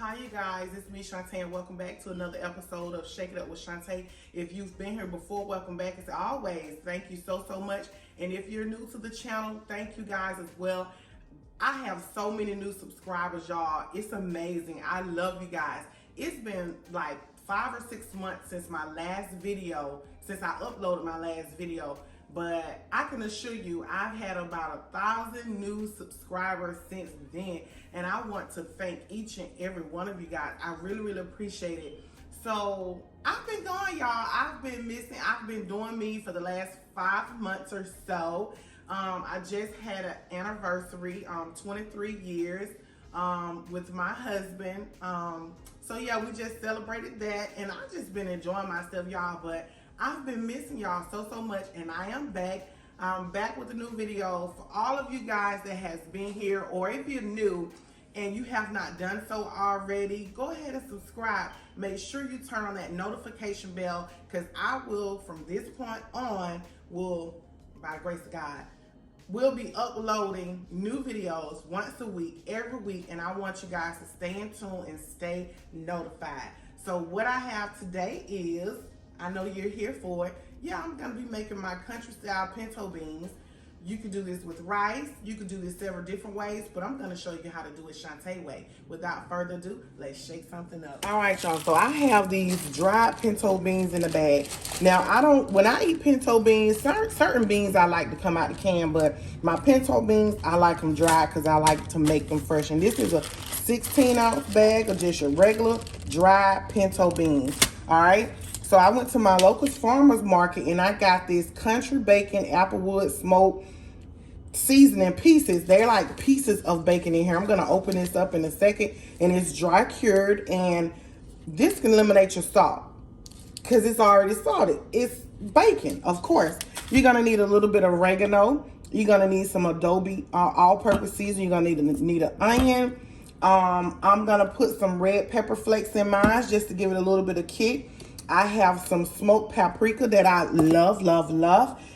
Hi you guys, it's me Shante and welcome back to another episode of Shake It Up with Shante. If you've been here before, welcome back as always. Thank you so much. And if you're new to the channel, thank you guys as well. I have so many new subscribers, y'all. It's amazing. I love you guys. It's been like 5 or 6 months since my last video, since I uploaded my last video. But I can assure you, I've had about 1,000 new subscribers since then. And I want to thank each and every one of you guys. I really appreciate it. So I've been going, y'all. I've been missing. I've been doing me for the last 5 months or so. I just had an anniversary, 23 years with my husband. So yeah, we just celebrated that. And I've just been enjoying myself, y'all. But I've been missing y'all so much, and I am back. I'm back with a new video for all of you guys that has been here, or if you're new and you have not done so already, go ahead and subscribe. Make sure you turn on that notification bell, because I will, from this point on, by the grace of God, we'll be uploading new videos once a week, every week, and I want you guys to stay in tune and stay notified. So what I have today is, I know you're here for it. Yeah, I'm gonna be making my country style pinto beans. You can do this with rice. You can do this several different ways, but I'm gonna show you how to do it Shante way. Without further ado, let's shake something up. All right, y'all, so I have these dried pinto beans in the bag. Now, when I eat pinto beans, certain beans I like to come out the can, but my pinto beans, I like them dry because I like to make them fresh. And this is a 16-ounce bag of just your regular dried pinto beans, all right? So I went to my local farmer's market and I got this country bacon Applewood smoked seasoning pieces. They're like pieces of bacon in here. I'm going to open this up in a second, and it's dry cured, and this can eliminate your salt because it's already salted. It's bacon, of course. You're going to need a little bit of oregano. You're going to need some adobe all-purpose seasoning. You're going to need an onion. I'm going to put some red pepper flakes in mine just to give it a little bit of kick. I have some smoked paprika that I love.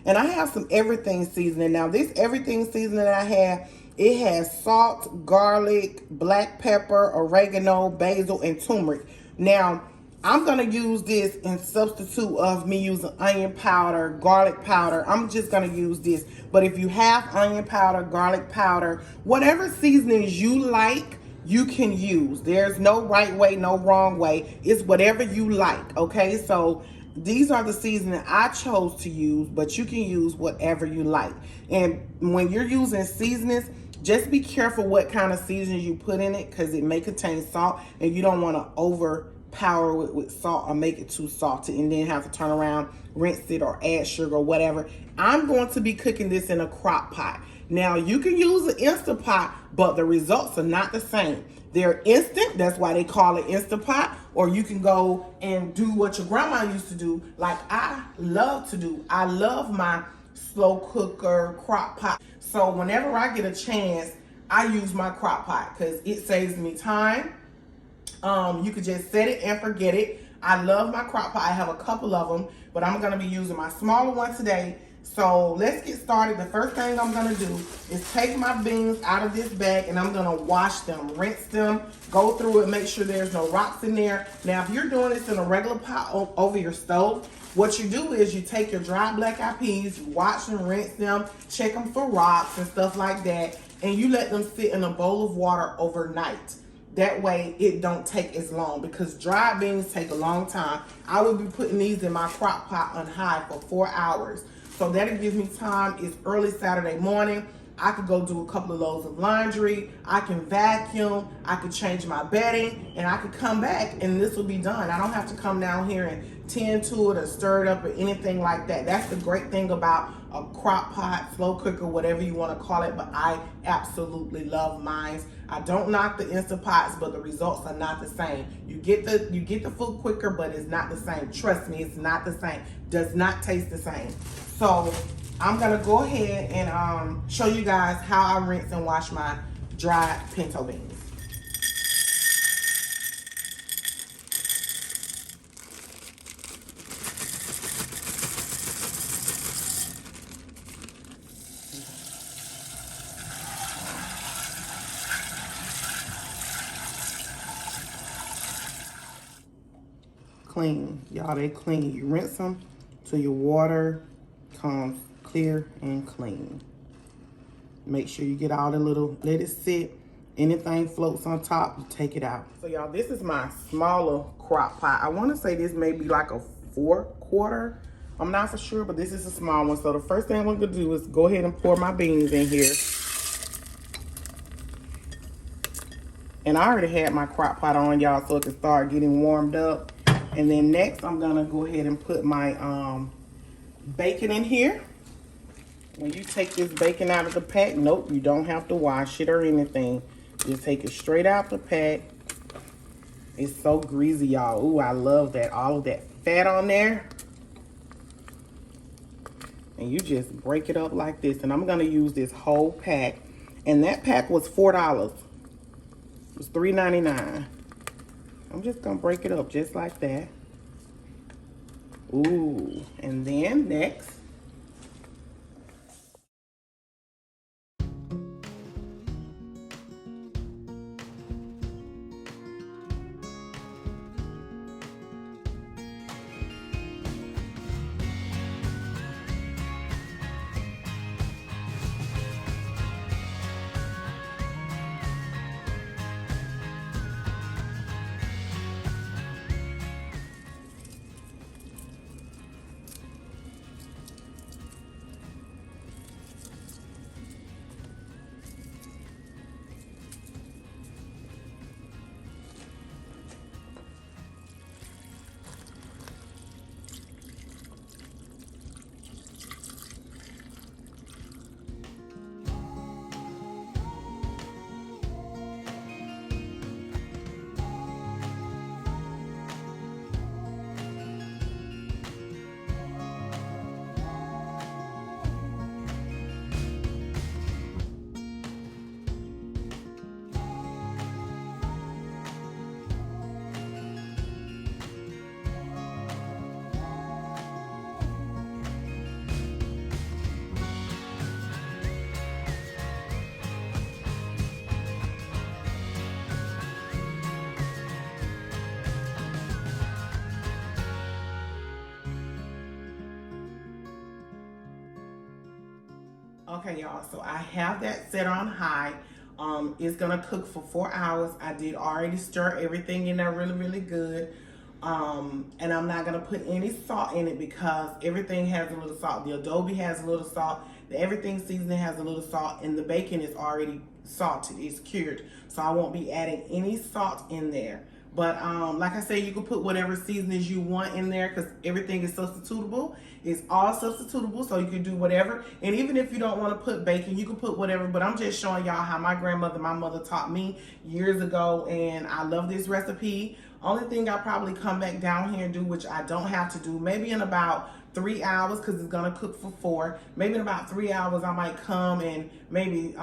And I have some everything seasoning. Now, this everything seasoning that I have, it has salt, garlic, black pepper, oregano, basil, and turmeric. Now, I'm going to use this in substitute of me using onion powder, garlic powder. I'm just going to use this. But if you have onion powder, garlic powder, whatever seasonings you like, you can use. There's no right way, no wrong way. It's whatever you like, okay? So these are the seasoning I chose to use, but you can use whatever you like. And when you're using seasonings, just be careful what kind of seasonings you put in it, because it may contain salt, and you don't want to overpower it with salt or make it too salty and then have to turn around, rinse it, or add sugar or whatever. I'm going to be cooking this in a crock pot. Now, you can use an Instant Pot, but the results are not the same. They're instant, that's why they call it Instant Pot, or you can go and do what your grandma used to do, like I love to do. I love my slow cooker crock pot. So whenever I get a chance, I use my crock pot because it saves me time. You could just set it and forget it. I love my crock pot. I have a couple of them, but I'm going to be using my smaller one today. So let's get started. The first thing I'm going to do is take my beans out of this bag, and I'm going to wash them, rinse them, go through it, make sure there's no rocks in there. Now, if you're doing this in a regular pot over your stove, what you do is you take your dry black-eyed peas, you wash and rinse them, check them for rocks and stuff like that, and you let them sit in a bowl of water overnight. That way it don't take as long, because dried beans take a long time. I will be putting these in my crock pot on high for 4 hours. So that'll give me time. It's early Saturday morning. I could go do a couple of loads of laundry. I can vacuum. I could change my bedding, and I could come back and this will be done. I don't have to come down here and tend to it or stir it up or anything like that. That's the great thing about a crock pot, slow cooker, whatever you want to call it, but I absolutely love mine. I don't knock the Instant Pots, but the results are not the same. You get the food quicker, but it's not the same. Trust me, it's not the same. Does not taste the same. So I'm gonna go ahead and show you guys how I rinse and wash my dried pinto beans. clean. Y'all, they clean. You rinse them till your water comes clear and clean. Make sure you get all the little, let it sit. Anything floats on top, you take it out. So y'all, this is my smaller crock pot. I want to say this may be like a 4/4. I'm not for sure, but this is a small one. So the first thing I'm going to do is go ahead and pour my beans in here. And I already had my crock pot on, y'all, so it can start getting warmed up. And then next, I'm going to go ahead and put my bacon in here. When you take this bacon out of the pack, nope, you don't have to wash it or anything. Just take it straight out the pack. It's so greasy, y'all. Ooh, I love that. All of that fat on there. And you just break it up like this. And I'm going to use this whole pack. And that pack was $4. It was $3.99. I'm just going to break it up just like that. Ooh. And then next. Okay, y'all, so I have that set on high. It's gonna cook for 4 hours. I did already stir everything in there really good. And I'm not gonna put any salt in it because everything has a little salt. The adobe has a little salt. The everything seasoning has a little salt, and the bacon is already salted. It's cured, so I won't be adding any salt in there. But like I said, you can put whatever seasonings you want in there because everything is substitutable. It's all substitutable, so you can do whatever. And even if you don't want to put bacon, you can put whatever. But I'm just showing y'all how my mother taught me years ago, and I love this recipe. Only thing I probably come back down here and do, which I don't have to do, maybe in about 3 hours because it's gonna cook for 4. Maybe in about 3 hours I might come and maybe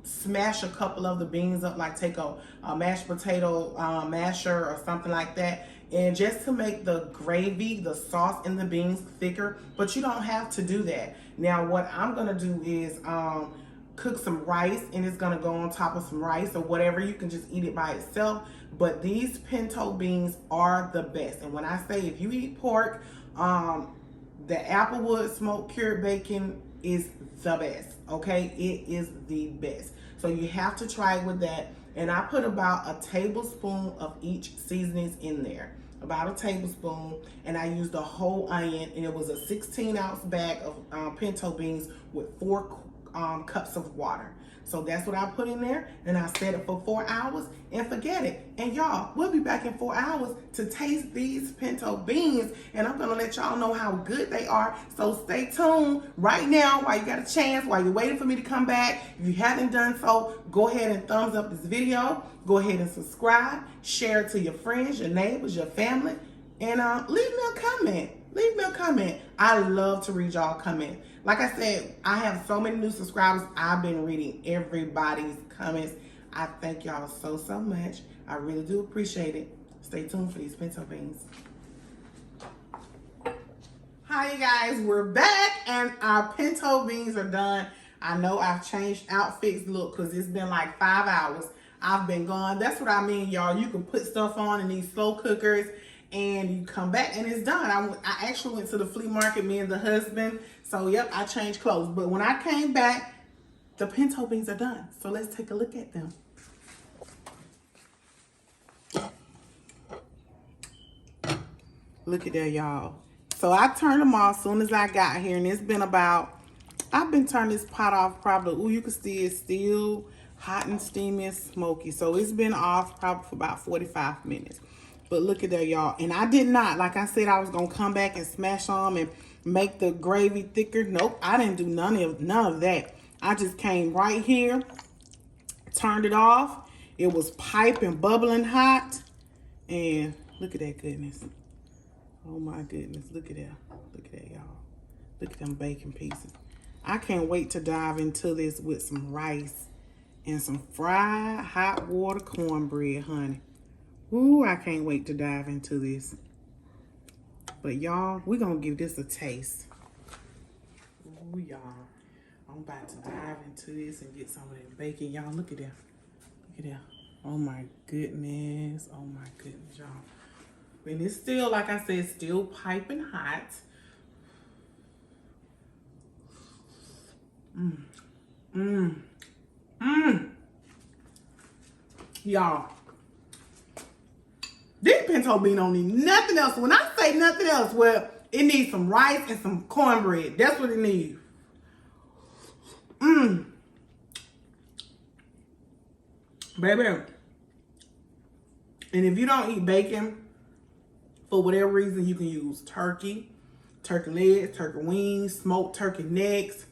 smash a couple of the beans up, like take a mashed potato masher or something like that, and just to make the gravy, the sauce in the beans thicker. But you don't have to do that. Now what I'm gonna do is cook some rice, and it's gonna go on top of some rice or whatever. You can just eat it by itself, but these pinto beans are the best. And when I say if you eat pork, the Applewood smoked cured bacon is the best, okay? It is the best. So you have to try it with that. And I put about a tablespoon of each seasonings in there, about a tablespoon. And I used a whole onion, and it was a 16-ounce bag of pinto beans with 4 cups of water. So that's what I put in there, and I set it for 4 hours and forget it. And y'all, we'll be back in 4 hours to taste these pinto beans, and I'm gonna let y'all know how good they are. So stay tuned right now while you got a chance, while you're waiting for me to come back. If you haven't done so, go ahead and thumbs up this video. Go ahead and subscribe, share it to your friends, your neighbors, your family, and leave me a comment. Leave me a comment. I love to read y'all comments. Like I said, I have so many new subscribers. I've been reading everybody's comments. I thank y'all so much. I really do appreciate it. Stay tuned for these pinto beans. Hi, you guys. We're back, and our pinto beans are done. I know I've changed outfits, look, because it's been like 5 hours. I've been gone. That's what I mean, y'all. You can put stuff on in these slow cookers, and you come back and it's done. I actually went to the flea market, me and the husband. So yep, I changed clothes. But when I came back, the pinto beans are done. So let's take a look at them. Look at that, y'all. So I turned them off as soon as I got here, and it's been about, I've been turning this pot off probably, ooh, you can see it's still hot and steamy and smoky. So it's been off probably for about 45 minutes. But look at that, y'all. And I did not, like I said, I was gonna come back and smash them and make the gravy thicker. Nope, I didn't do none of that. I just came right here, turned it off. It was piping, bubbling hot. And look at that goodness. Oh my goodness, look at that. Look at that, y'all. Look at them bacon pieces. I can't wait to dive into this with some rice and some fried hot water cornbread, honey. Ooh, I can't wait to dive into this. But y'all, we're gonna give this a taste. Ooh, y'all. I'm about to dive into this and get some of that bacon. Y'all, look at that. Look at that. Oh my goodness. Oh my goodness, y'all. And it's still, like I said, still piping hot. Y'all, this pinto bean don't need nothing else. When I say nothing else, well, it needs some rice and some cornbread. That's what it needs. Baby. And if you don't eat bacon, for whatever reason, you can use turkey legs, turkey wings, smoked turkey necks.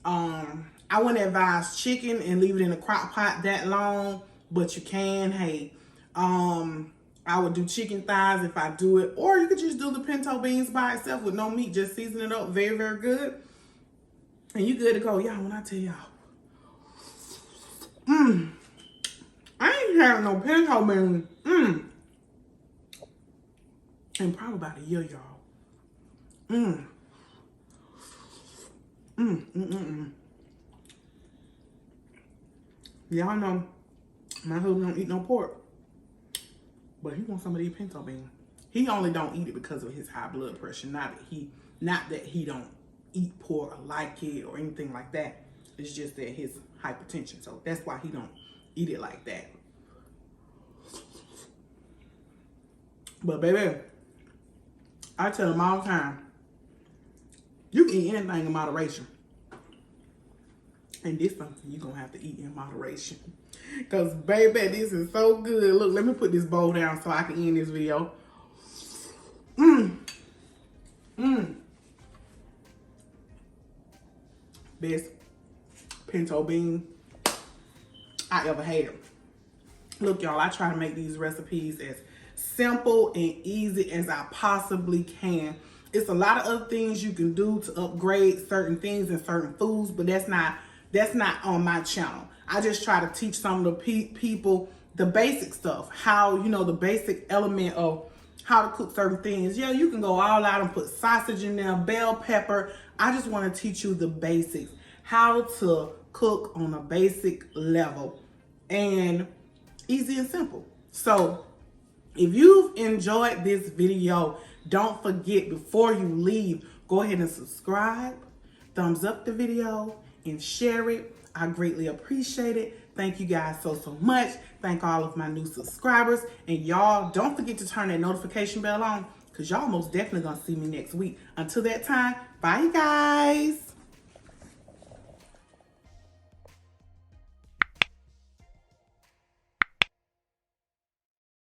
I wouldn't advise chicken and leave it in a crock pot that long, but you can. Hey, I would do chicken thighs if I do it, or you could just do the pinto beans by itself with no meat. Just season it up very, very good, and you good to go. Y'all, when I tell y'all, I ain't had no pinto beans in probably about a year, y'all. Y'all know my husband don't eat no pork, but he wants some of these pinto beans. He only don't eat it because of his high blood pressure. Not that he don't eat pork or like it or anything like that. It's just that his hypertension. So that's why he don't eat it like that. But baby, I tell him all the time, you can eat anything in moderation. And this something you're going to have to eat in moderation. Because, baby, this is so good. Look, let me put this bowl down so I can end this video. Best pinto bean I ever had. Look, y'all, I try to make these recipes as simple and easy as I possibly can. It's a lot of other things you can do to upgrade certain things and certain foods, but that's not on my channel. I just try to teach some of the people the basic stuff, how, you know, the basic element of how to cook certain things. Yeah, you can go all out and put sausage in there, bell pepper. I just want to teach you the basics, how to cook on a basic level and easy and simple. So if you've enjoyed this video, don't forget, before you leave, go ahead and subscribe, thumbs up the video, and share it. I greatly appreciate it. Thank you guys so much. Thank all of my new subscribers. And y'all, don't forget to turn that notification bell on, because y'all most definitely gonna see me next week. Until that time, bye you guys.